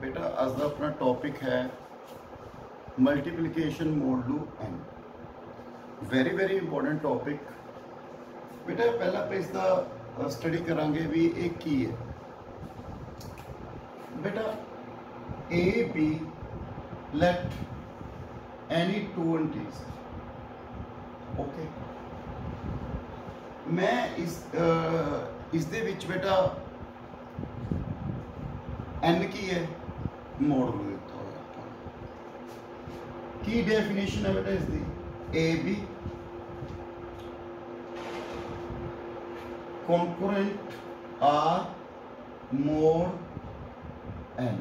बेटा अज का अपना टॉपिक है multiplication modulo N. Very important topic बेटा। पहला आप इसका स्टडी करांगे भी एक की है बेटा। A B let any two integer. Okay, मैं इस दे विच बेटा एन की है मॉडल दिता हुआ। की डेफिनेशन है बेटा इसकी, A B concurrent R mod N.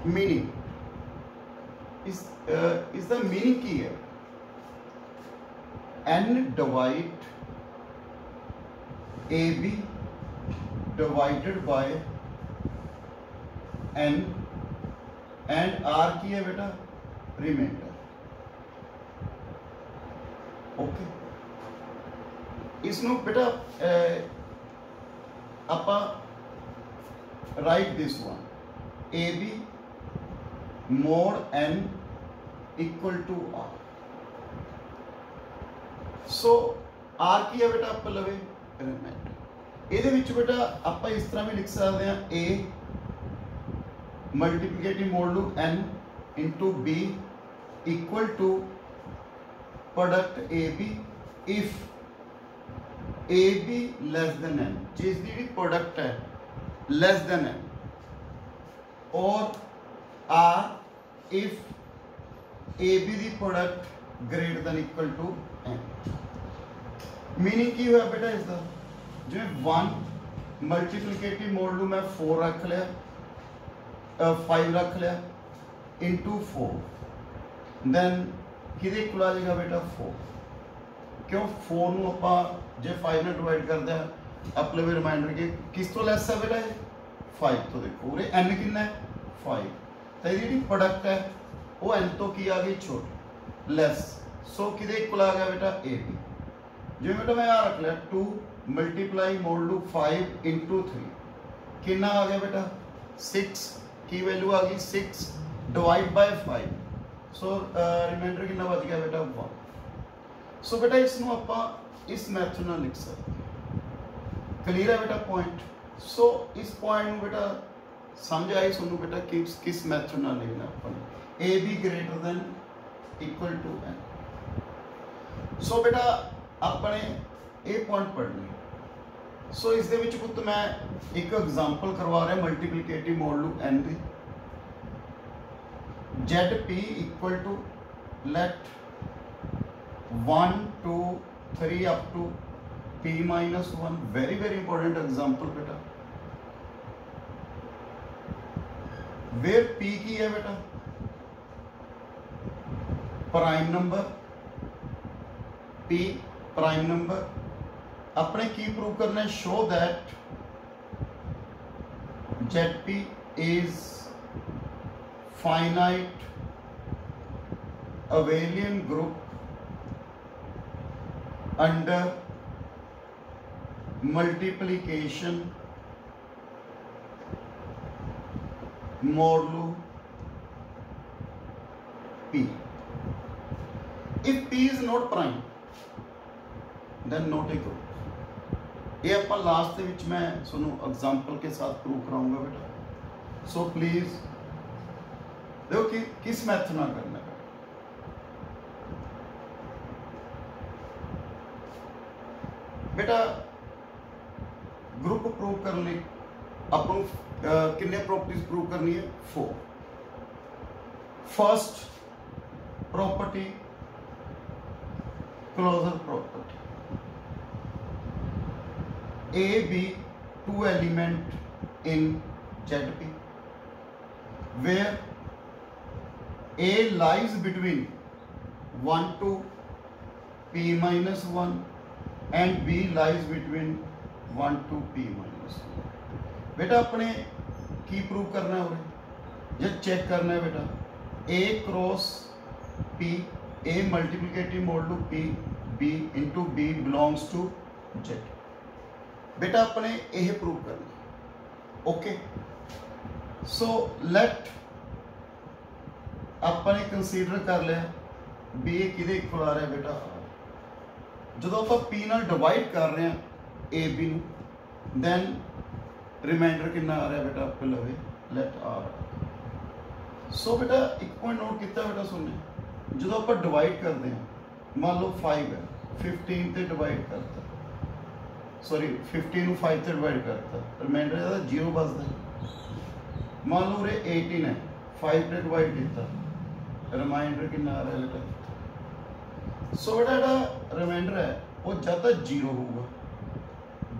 Meaning इसका मीनिंग की है, N divide A B divided by N and R की है बेटा रिमाइंडर। ओके, इसनों बेटा आपा right this one, A B mod N equal to R. So R की है बेटा आप लवे रिमाइंडर। ये बेटा आप इस तरह भी लिख सकते हैं, A multiplicative modulo N into B equal to product A B if A B less than N, जिसकी प्रोडक्ट है लेस देन एन, और or if A B the product greater than equal to N. Meaning की हुआ बेटा इसका, जो one multiplicative मोडलू मैं 4 रख लिया, 5 रख लिया इंटू 4, देन कि इक्वल आ जाएगा बेटा 4। क्यों 4 नूं आपां जे 5 ने डिवाइड करते हैं अपने भी रिमाइंडर के किस तो लैस है बेटा 5 तो। देखो उरे एन कितना है 5, तो ये प्रोडक्ट है वो एन तो की आ गई छोटी लेस। सो कि इक्वल आ गया बेटा ए बी। जो बेटा मैं यहाँ रख लिया 2 मल्टीप्लाई मोडलू 5 इंटू 3 कितना आ गया बेटा 6 की वैल्यू आ गई 6 डिवाइड बाय 5। सो रिमाइंडर कितना बच गया बेटा 1। सो बेटा इसनों आपां इस मैथड नाल लिख सकते हैं। क्लियर है बेटा पॉइंट। सो इस पॉइंट में बेटा समझ आई सुनू बेटा किस मैथड नाल लिखना अपन, A B greater than equal to N. So बेटा अपने ये पॉइंट पढ़ने। सो इस दे विच पुत्त मैं एक एग्जांपल करवा रहा मल्टीप्लिकेटिव मोडलू एन दी। Z P equal to let 1 2 3 up to p minus 1। Very important example बेटा, वेयर p की है बेटा prime number, p prime number. अपने की प्रूव करना है, show that ZP is finite abelian group under multiplication modulo P। If P is not prime then not a group। ये अपन last विच मैं सुनो एग्जांपल के साथ प्रूव कराऊंगा बेटा। सो प्लीज देखो कि किस मैथड ना करना है बेटा। ग्रुप प्रूव करने अपन कितने प्रॉपर्टीज प्रूव करनी है 4। First property closure property, A B 2 element in ZP where A lies between 1 to P minus 1 and B lies between 1 to P minus 1। बेटा अपने की प्रूव करना है या चेक करना है बेटा, A cross P, A multiplicative modulo P B into B belongs to Z। बेटा अपने यह प्रूव करना। ओके, सो लेट ਆਪਾਂ ਨੇ कंसीडर कर लिया भी ये किहदे इक्वल आ रहा है बेटा जो आप P नाल डिवाइड कर रहे हैं ए बी नूं दैन रिमाइंडर कितना आ रहा है बेटा आपके लवे लेट आर सो बेटा एक पॉइंट नोट किया बेटा सुनने जो आप डिवाइड करते हैं मान लो 5 है 15 से डिवाइड करता सॉरी 15 ਨੂੰ 5 से डिवाइड करता रिमाइंडर का 0 बचता मान लो उरे 18 है 5 से डिवाइड किया रिमाइंडर कितना आ रहा है बेटा सो बेटा जो रिमाइंडर है वो जब तक 0 होगा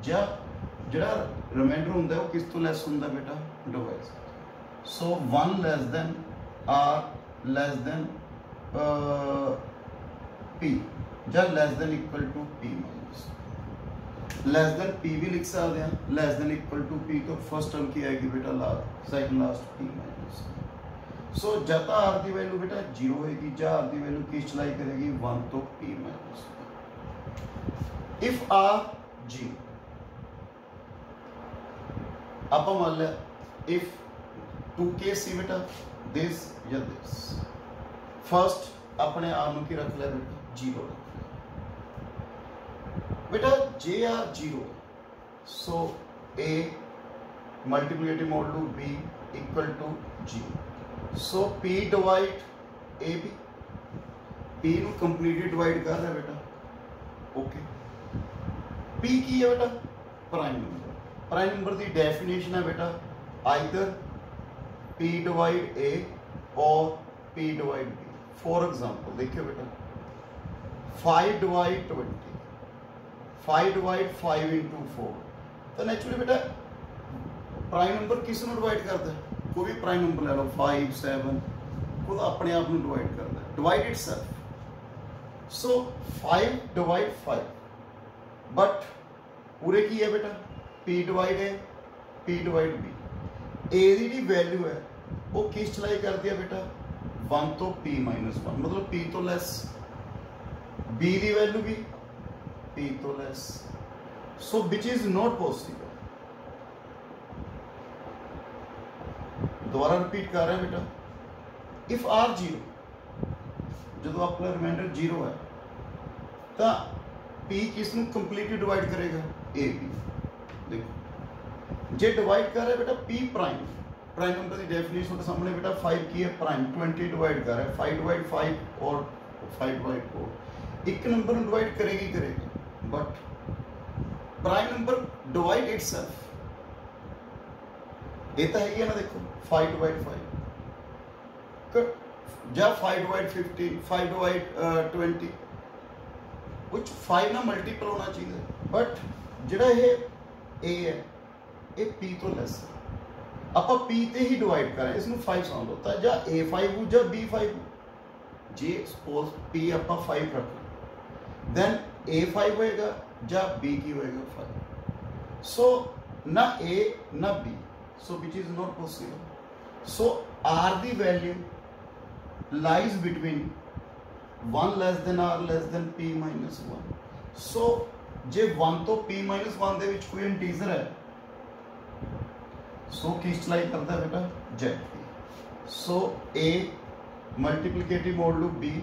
जब जो रिमाइंडर होंगे वो किस तो लैस होंगे बेटा divide so 1 less than R less than P या less than equal to P minus less than P भी लिख सकते हैं less than equal to P तो फर्स्ट टर्म की आएगी बेटा last second last P minus so जब आर की वैल्यू बेटा 0 होगी या आर की वैल्यू किस चलाई करेगी 1 तो P minus if R G आप मान लिया इफ 2 केस सी बेटा दिस या दिस फर्स्ट अपने आर नूं की रख लिया बेटा 0 बेटा जे R 0 so A multiplicative modulo B equal to 0 so P divide A B P नूं कंप्लीटली डिवाइड कर रहा है बेटा ओके P की है बेटा प्राइम नंबर की डेफिनेशन है बेटा आइदर P डिवाइड A और P divide B for example देखिए बेटा 5 डिवाइड 20 5 डिवाइड 5 इंटू 4 तो नेचुरली बेटा प्राइम नंबर किस नूं डिवाइड करता है कोई भी प्राइम नंबर ले लो 5 7 खुद अपने आप में डिवाइड करता है divide itself so 5 divide 5 but पूरे की है बेटा P divide A P divide B A की वैल्यू है वो किस चलाई करती है बेटा 1 तो P माइनस 1 मतलब P तो लेस B की वैल्यू भी P तो less so which is not possible दोबारा रिपीट कर रहे हैं बेटा इफ आर 0 जो अपना रिमाइंडर 0 है तो P किस नूं कंप्लीटली डिवाइड करेगा ए बी देखो जे डिवाइड कर रहा है बेटा P प्राइम नंबर की डेफिनेशन के सामने बेटा 5 की है प्राइम 20 डिवाइड कर रहा है 5 डिवाइड 5 और 5 डिवाइड 4 एक नंबर में डिवाइड करेगी but prime number divide itself ये तो है ना देखो 5 डिवाइड 5 या 5 डिवाइड 15 5 डिवाइड 20 कुछ 5 ना मल्टीपल होना चाहिए बट जिहड़ा ये A है ये P तो लेस है आप P ते ही डिवाइड करें इसमें 5 साउंड होता है या A5 हो या B5 जे सपोज P आप 5 रख देन A5 होएगा या B की होएगा 5 सो ना A ना B so which is not possible so R the value lies between 1 less than R less than P minus 1 so जे 1 तो P minus 1 दे विच कोई इंटीजर है so किस चलाई करता है बेटा Z so A multiplicative modulo B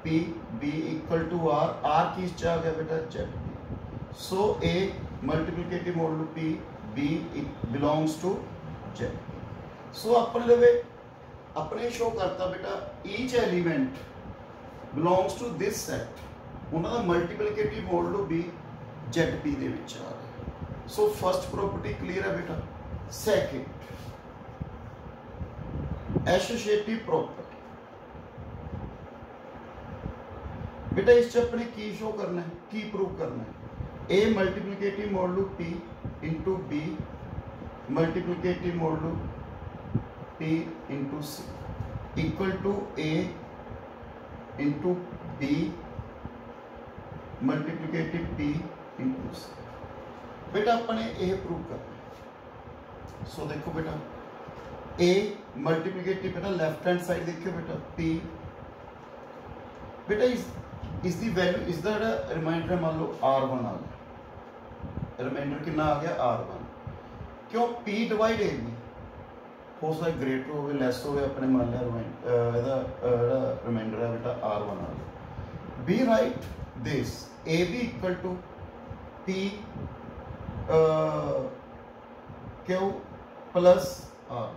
P B equal to R R किस च आ गया बेटा Z so A multiplicative modulo P B belongs to Z so अपने लवे अपने शो करता बेटा each element belongs to this set उनका मल्टीप्लिकेटिव मॉडुलो B ZP दे विच आ रहा है so first property clear है बेटा second associative property बेटा इस अपने की शो करना है की प्रूव करना है A multiplicative modulo P into B multiplicative modulo P into C equal to A into B multiplicative P into C बेटा अपने यह प्रूव करना सो देखो बेटा A मल्टीप्लिकेटिव बेटा लेफ्ट हैंड साइड देखियो बेटा P बेटा इस दी वैल्यू इस दा रिमाइंडर मान लो R1 आ गया रिमाइंडर कितना आ गया R1 क्यों P डिवाइड A B हो सकता ग्रेटर हो लैस हो अपने मान लिया रिमाइंडर है बेटा R1 आ गया। Be write this A B equal to P Q plus R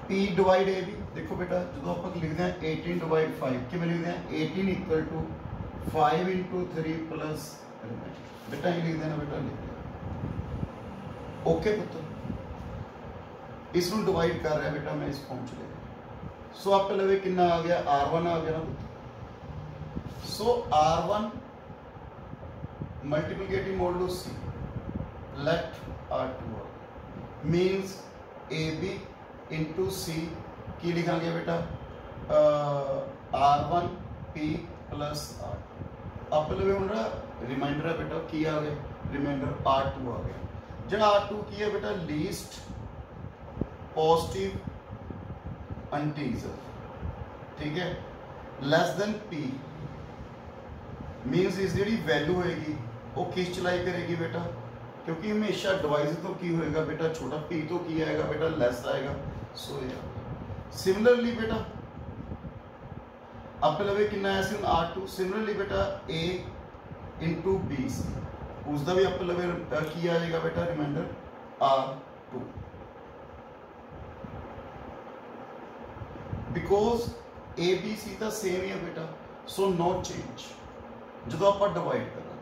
P divide A B. देखो बेटा जो आप लिखते हैं 18 डिवाइड 5 कि लिखते हैं 18 इक्वल टू 5 इंटू 3 प्लस बेटा ये लिख देना बेटा लिख दिया। ओके पुत्र इसमें डिवाइड कर रहा है बेटा मैं इस फॉर्म च लेगा। सो आप लवे कितना आ गया R1 आ गया ना पुत्र। So R1 multiplicative modulo C let R2 means AB into C की लिखांगे बेटा R1 P प्लस R आप लवे होना रिमाइंडर है बेटा की आ गया रिमाइंडर R2 आ गया। जरा R2 की है बेटा लीस्ट पॉजिटिव इंटीजर ठीक है लेस देन P मीन्स इस जी वैल्यू होएगी वो किस चलाई करेगी बेटा क्योंकि हमेशा डिवाइस तो की होएगा बेटा छोटा P तो की आएगा बेटा लेस आएगा। सो सिमिलरली बेटा आप लवे कितना है R2 सिमिलरली बेटा A इंटू B उसका भी आप लवे की आ जाएगा बेटा remainder R2 because A B C तो सेम ही है बेटा सो नो चेंज जो आप डिवाइड करना।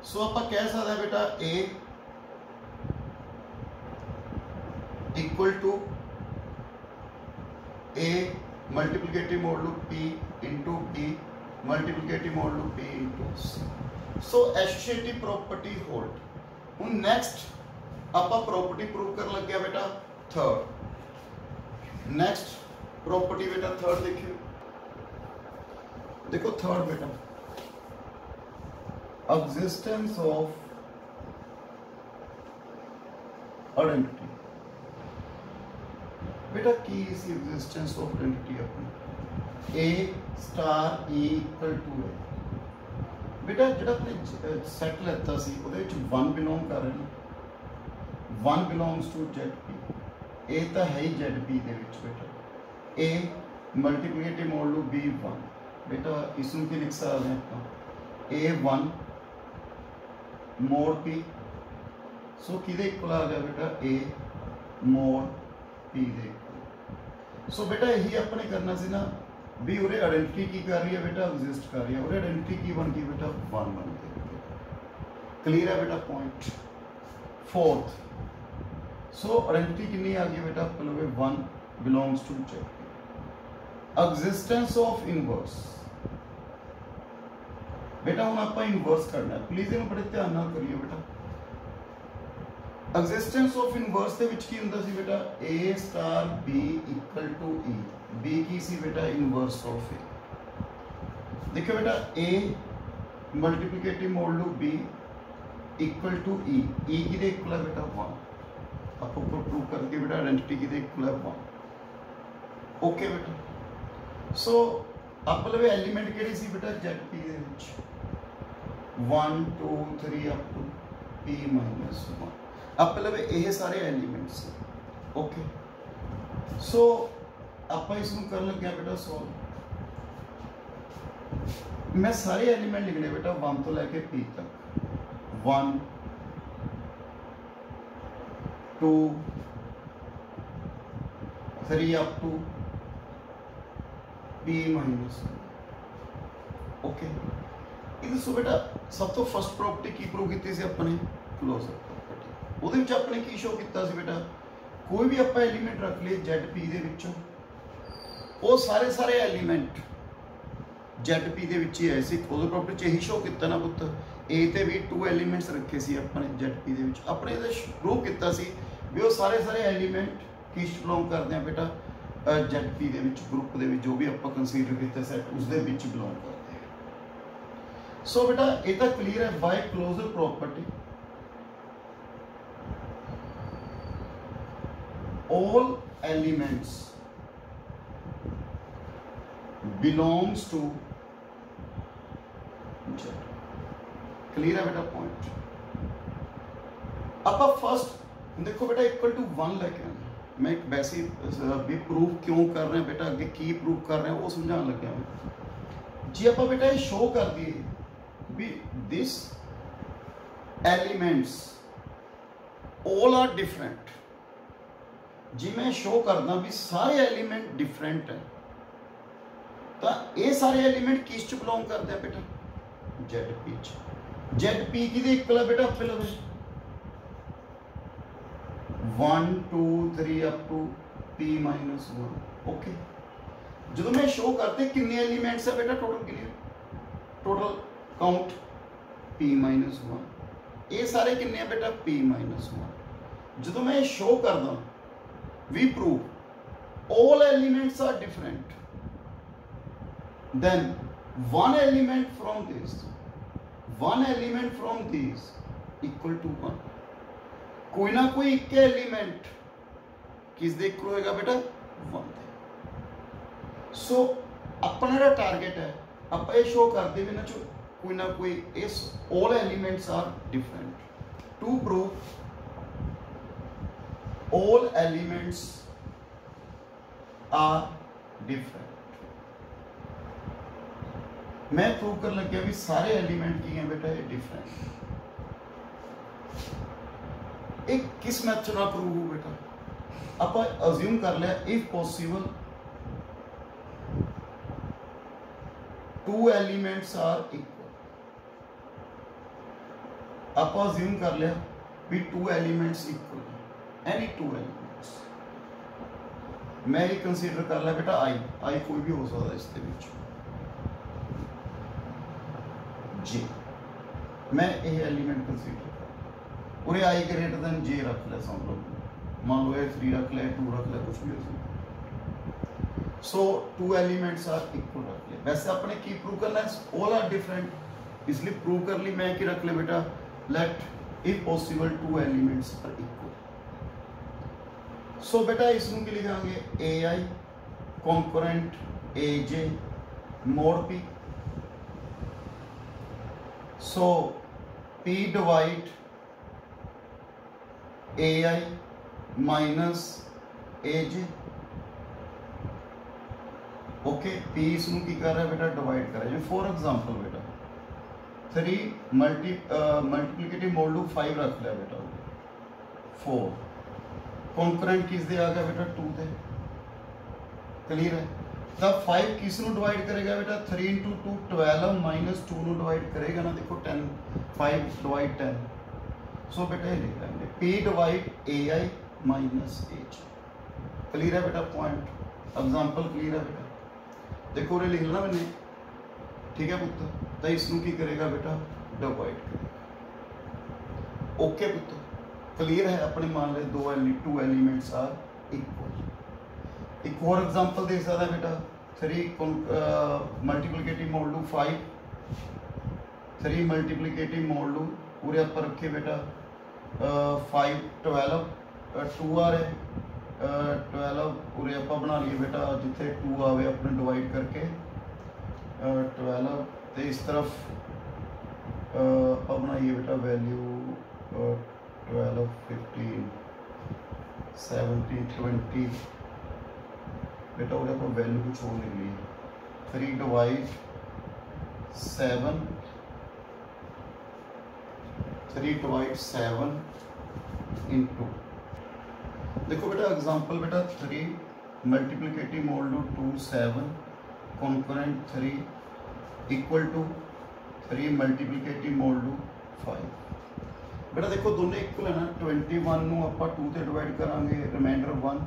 सो आप कह सकते हैं बेटा A equal to A multiplicative modulo P into B multiplicative modulo P into C। So associative property hold. हूँ नैक्सट आप प्रॉपर्टी प्रूव कर लग गया बेटा थर्ड। नेक्स्ट प्रॉपर्टी बेटा थर्ड देखिए देखो थर्ड बेटा एग्जिस्टेंस ऑफ आइडेंटिटी बेटा की इस एग्जिस्टेंस ऑफ आइडेंटिटी अपनी A star E equal to है बेटा जो अपने सैट लेता सी ਉਹਦੇ ਵਿੱਚ 1 बिलोंग कर रहे हैं 1 बिलोंग्स टू ZP A तो है ही ZP ਦੇ ਵਿੱਚ बेटा A मल्टीप्लिकेटिव मॉडुलो B1 बेटा इसमें की लिख सकते हैं आप A1 मोड P सो किदे इक्वल आ गया बेटा A मोड P दे सो बेटा यही अपने करना सी ना भी उरे आइडेंटिटी की कर रही है बेटा एग्जिस्ट कर रही है उरे आइडेंटिटी की बन गई बेटा 1 बन गई। क्लियर है बेटा पॉइंट फोर्थ। सो आइडेंटिटी कितनी आ गई बेटा मतलब 1 belongs to ZP existence of inverse बेटा हम आप इनवर्स करना है प्लीज इन बड़े ध्यान नाल करिए बेटा। एग्जिस्टेंस ऑफ इनवर्स ਦੇ ਵਿੱਚ ਕੀ ਹੁੰਦਾ ਸੀ बेटा A star B equal to E B की सी बेटा इनवर्स ऑफ A देखो बेटा A multiplicative modulo B equal to E E की दे इक्वल है बेटा 1 आप ऊपर प्रूव करके बेटा आइडेंटिटी की दे इक्वल है 1 ओके बेटा। सो आप लवे एलिमेंट केड़ी सी बेटा ZP ਦੇ ਵਿੱਚ 1 2 3 अप टू P माइनस 1 आप लवे ये सारे एलिमेंट्स ओके। सो आप इसमें कर लग गया बेटा सॉल्व मैं सारे एलिमेंट लिखने बेटा 1 तो लेके P तक 1 2 3 up to P minus okay. ਇਹ ਸੋ बेटा सब तो फर्स्ट प्रॉपर्टी की प्रूव की सी अपने क्लोजर प्रॉपर्टी ਉਹਦੇ ਵਿੱਚ ਆਪਣੇ ਕੀ ਸ਼ੋ ਕੀਤਾ ਸੀ बेटा कोई भी ਆਪਾਂ एलिमेंट रख लिए ZP ਦੇ ਵਿੱਚੋਂ ਉਹ ਸਾਰੇ एलिमेंट ZP ਦੇ ਵਿੱਚ ਹੀ ਆਏ ਸੀ क्लोजर प्रॉपर्टी ਚ ਇਹੀ ਸ਼ੋ ਕੀਤਾ ਨਾ ਪੁੱਤ A ਤੇ ਵੀ 2 एलिमेंट्स ਰੱਖੇ ਸੀ ਆਪਣੇ ZP ਦੇ ਵਿੱਚ ਆਪਣੇ ਇਹਦਾ ਪ੍ਰੂਵ ਕੀਤਾ ਸੀ ਵੀ ਉਹ ਸਾਰੇ एलिमेंट ਕਿਸ ਬਿਲੋਂਗ ਕਰਦੇ ਆ बेटा ZP ਦੇ ਵਿੱਚ ਗਰੁੱਪ ਦੇ ਵਿੱਚ ਜੋ ਵੀ ਆਪਾਂ ਕੰਸੀਡਰ ਕੀਤਾ ਸੈਟ ਉਸ ਦੇ ਵਿੱਚ ਬਿਲੋਂਗ ਕਰਦੇ ਆ। ਸੋ बेटा ਇਹ ਤਾਂ ਕਲੀਅਰ ਹੈ by closure property all elements belongs to Z। Clear है बेटा पॉइंट। अब फर्स्ट देखो बेटा इक्वल टू 1 लेके आना, मैं वैसे भी प्रूफ क्यों कर रहे हैं बेटा, अगे की प्रूफ कर रहे हैं वो समझाने लगे मैं जी। आप बेटा ये शो कर दिए भी this elements all are different जी, मैं शो करदा भी सारे एलिमेंट डिफरेंट है, तो ये सारे एलिमेंट किस च बिलोंग करते हैं बेटा, जेड पी च। जेड पी की इक्वल है बेटा आपे लगे 1 2 3 up to p minus 1। Okay, जो मैं शो करते कितने एलिमेंट्स है बेटा, total clear, total count p minus 1, ये सारे कितने हैं बेटा p माइनस 1। जो मैं शो करदा we prove all elements are different, then one element from this equal to 1। कोई ना कोई एक एलिमेंट किस दे इक्वल होएगा बेटा 1 दे। सो अपना जो टारगेट है आप ये शो करते भी ना चो कोई ना कोई इस all elements are different. To prove all elements are different, मैं प्रूव कर लग गया भी सारे एलिमेंट की हैं बेटा ये डिफरेंट। एक किस मेथड ना प्रूव हो बेटा, आप अज्यूम कर लिया if possible two elements are equal, आप अज्यूम कर लिया भी two elements equal, any two elements, मैं ये कंसीडर कर लिया बेटा आई कोई भी हो सकता इसके बीच जे, मैं ये एलिमेंट कंसीडर और आई ग्रेटर देन जे रख ले, समझ लो मान लो 3 रख ले 2 रख ले कुछ भी हो। So two elements are equal रख ले। वैसे अपने की प्रूव करना है ऑल आर डिफरेंट, इसलिए प्रूव कर ली मैं कि रख ले बेटा let if possible two elements are equal. So बेटा इसमें की लिखांगे A I congruent A J mod P. So P divide A I minus A J. Okay, P इसमें की कर रहा है बेटा डिवाइड कर रहा है। फॉर एग्जांपल बेटा 3 मल्टीप्लिकेटिव मोड 5 रख लिया बेटा 4, कॉन्करेंट किस दे आ गया बेटा 2 दे, क्लियर है। तब 5 किस नु डिवाइड करेगा बेटा 3 इंटू 2 12 माइनस 2 नु डिवाइड करेगा ना, देखो 10 5 डिवाइड 10। सो बेटा ये लिख लेंगे P divide A I minus H. Clear है बेटा पॉइंट, एग्जांपल क्लियर है बेटा, देखो ये लिख लेना मैंने, ठीक है पुत्र। तो इसनु की करेगा बेटा डिवाइड करेगा। ओके पुत्र क्लियर है, अपने मान ले 2 एलिमेंट्स आर इक्वल। एक और एग्जांपल दे सकता है बेटा 3 मल्टीप्लिकेटिव मोड 5, 3 मल्टीप्लिकेटिव मोड पूरे ऊपर रखे बेटा 5 12 2 आ रहे 12 पूरे आप बना लिए बेटा, जिथे 2 आवे अपने डिवाइड करके 12 तो इस तरफ आप बनाइए बेटा वैल्यू 12 15 17 20 बेटा उधर को वैल्यू कुछ और ले ली 3 डिवाइड 7 3 डिवाइड 7 इंटू। देखो बेटा एग्जांपल बेटा 3 multiplicative mod 2 7 concurrent 3 equal to 3 multiplicative mod 5। बेटा देखो दोनों इक्वल है ना, 21 ਨੂੰ ਆਪਾਂ 2 ਤੇ डिवाइड करांगे रिमाइंडर 1,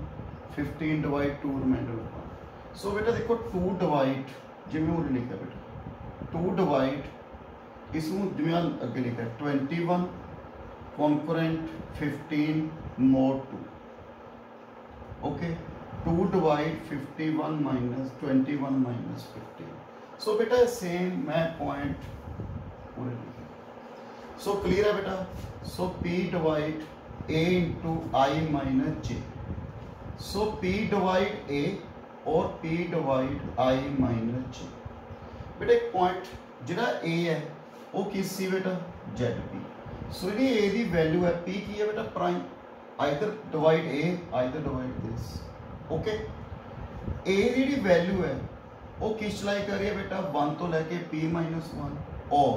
15 डिवाइड 2 रिमाइंडर 1। सो बेटा देखो 2 डिवाइड जिवें वो लिखा बेटा 2 डिवाइड इसमें जिवें अगे लिखा 21 concurrent 15 mode 2। Okay 2 divide 51 minus 21 minus 15। सो बेटा सेम मैं पॉइंट पूरे लिखे। सो क्लियर है बेटा। सो P divide A into I minus J. So P divide A और P डिवाइड I माइनस जे। बेटा एक पॉइंट जिहड़ा A है वो किस सी बेटा ZP। सो जी A की वैल्यू है P की है बेटा prime, either divide A, either divide this. Okay, A जी वैल्यू है वो किस चलाई कर रही है बेटा 1 तो लैके P-1 और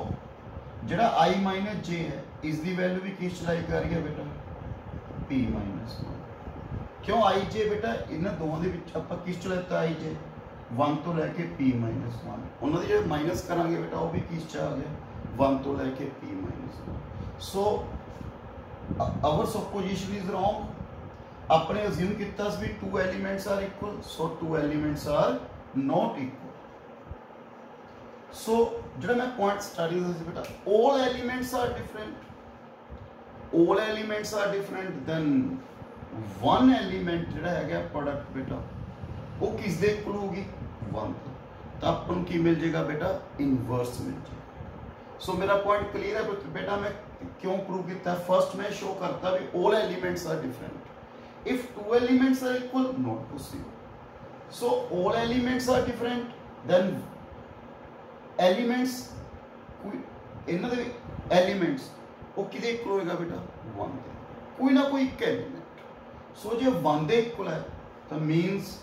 जड़ा I-J है इसकी वैल्यू भी किस चलाई कर रही है बेटा P-1 क्यों I-J बेटा इन्हां दोवां दे विच आपां किस चलाता I-J 1 तो लैके P-1 उन्हां दे जिहड़े माइनस करांगे बेटा वो भी किस च आ गया 1 तो लैके P-1 so our supposition is wrong. अपने assume कितना भी 2 elements are equal, so 2 elements are not equal. So जो मैं point study बेटा all elements are different. All elements are different. Then one element जो है क्या product बेटा वो किस दे equal होगी 1 तो अपन की मिल जाएगा बेटा inverse मिल जाएगा. सो मेरा पॉइंट क्लियर है बेटा मैं क्यों प्रूव किया फर्स्ट में शो करता भी all elements are different if 2 elements are equal not possible so all elements are different then elements इन्हां दे एलिमेंट्स वो किदे इक्वल होएगा बेटा 1 दे कोई ना कोई एक एलिमेंट सो जे 1 दे इक्वल है तो मींस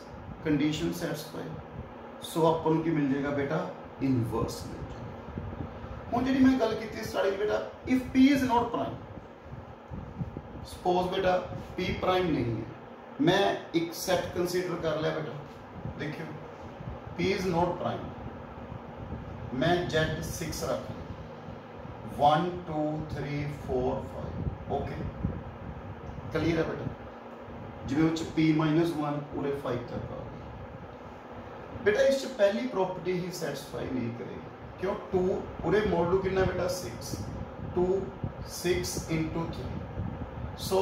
कंडीशन सैटिस्फाई सो अपन की मिल जाएगा बेटा इनवर्स मिल जाएगा हुण जी मैं गल की स्टार्ट बेटा if P is not prime suppose बेटा P प्राइम नहीं है मैं एक सेट कंसीडर कर लिया बेटा देखियो P इज नॉट प्राइम मैं Z6 रख लिया 1 2 3 4 5 ओके क्लियर है बेटा जिवें P-1 पूरे 5 तक आ गया बेटा इस पहली प्रॉपर्टी ही सैटिस्फाई नहीं करेगी क्यों 2 पूरे मॉडल कितना बेटा 6 2 6 into 3 सो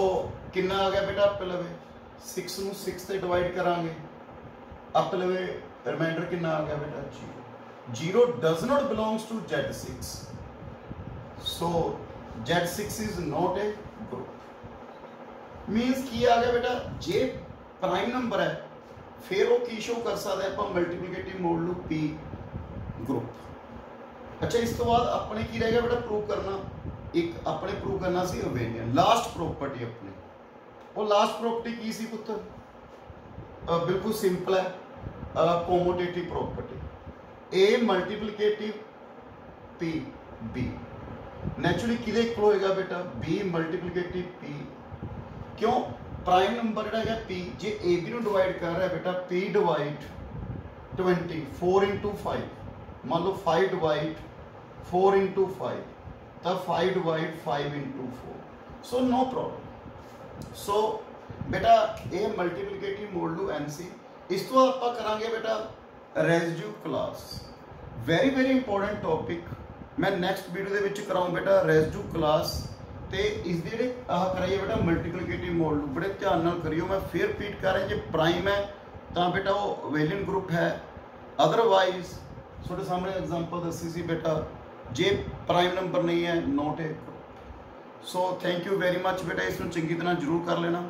कितना आ गया बेटा आप लवे 6 ਨੂੰ 6 से डिवाइड करांगे आप लवे रिमाइंडर कितना आ गया बेटा 0 does not belongs to Z6 so Z6 is not a group means की आ गया बेटा जे प्राइम नंबर है फिर वो की शो कर सकता है आप मल्टीप्लिकेटिव मॉडल P ग्रुप अच्छा इस तो बाद अपने की रह गया बेटा प्रूव करना एक अपने प्रूव करना सी अवेलियन लास्ट प्रॉपर्टी अपने वो लास्ट प्रॉपर्टी की सी पुत्र बिल्कुल सिंपल है कॉमोटेटिव प्रॉपर्टी A मल्टीप्लिकेटिव P B नेचुरली किदे इक्वल होएगा बेटा B मल्टीप्लिकेटिव P क्यों प्राइम नंबर जो है P जे AB ਨੂੰ डिवाइड कर रहा है बेटा P डिवाइड 20 4 into 5 मान लो 5 डिवाइड 4 into 5 तब 5 divide 5 into 4 so no problem so बेटा ये मल्टीप्लिकेटिव मॉडल NC इस तो आप करांगे बेटा residue class very important topic मैं नेक्स्ट वीडियो दे विच कराऊं बेटा रेजिड्यू क्लास ते इस दे जेहड़े कराइए बेटा मल्टीप्लिकेटिव मॉडल बड़े ध्यान नाल करियो मैं फिर रिपीट कर रहा जे प्राइम है तो बेटा वो वेलियन ग्रुप है अदरवाइज थोड़े सामने एग्जांपल दसी सी बेटा जे प्राइम नंबर नहीं है not a group so thank you very much बेटा इसमें चंगी तरह जरूर कर लेना।